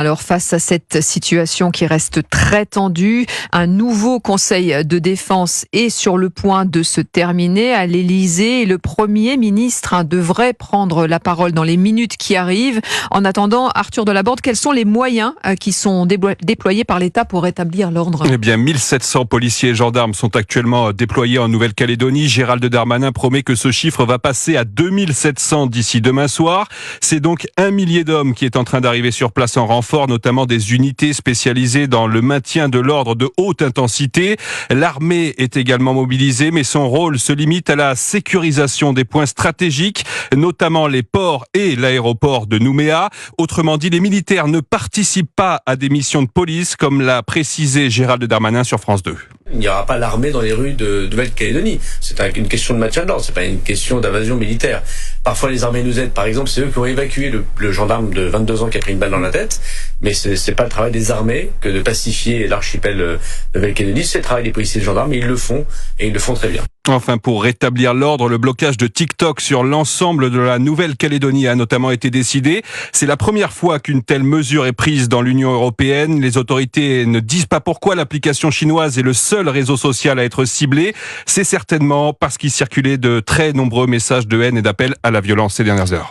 Alors face à cette situation qui reste très tendue, un nouveau conseil de défense est sur le point de se terminer à l'Élysée et le Premier ministre devrait prendre la parole dans les minutes qui arrivent. En attendant, Arthur Delaborde, quels sont les moyens qui sont déployés par l'État pour rétablir l'ordre ? Eh bien, 1700 policiers et gendarmes sont actuellement déployés en Nouvelle-Calédonie. Gérald Darmanin promet que ce chiffre va passer à 2700 d'ici demain soir. C'est donc 1 millier d'hommes qui est en train d'arriver sur place en renfort, notamment des unités spécialisées dans le maintien de l'ordre de haute intensité. L'armée est également mobilisée, mais son rôle se limite à la sécurisation des points stratégiques, notamment les ports et l'aéroport de Nouméa. Autrement dit, les militaires ne participent pas à des missions de police, comme l'a précisé Gérald Darmanin sur France 2. Il n'y aura pas l'armée dans les rues de Nouvelle-Calédonie. C'est une question de maintien de l'ordre, c'est pas une question d'invasion militaire. Parfois les armées nous aident, par exemple, c'est eux qui ont évacué le gendarme de 22 ans qui a pris une balle dans la tête, mais c'est pas le travail des armées que de pacifier l'archipel de Nouvelle-Calédonie, c'est le travail des policiers et des gendarmes, et ils le font très bien. Enfin, pour rétablir l'ordre, le blocage de TikTok sur l'ensemble de la Nouvelle-Calédonie a notamment été décidé. C'est la première fois qu'une telle mesure est prise dans l'Union européenne. Les autorités ne disent pas pourquoi l'application chinoise est le seul réseau social à être ciblé. C'est certainement parce qu'il circulait de très nombreux messages de haine et d'appel à la violence ces dernières heures.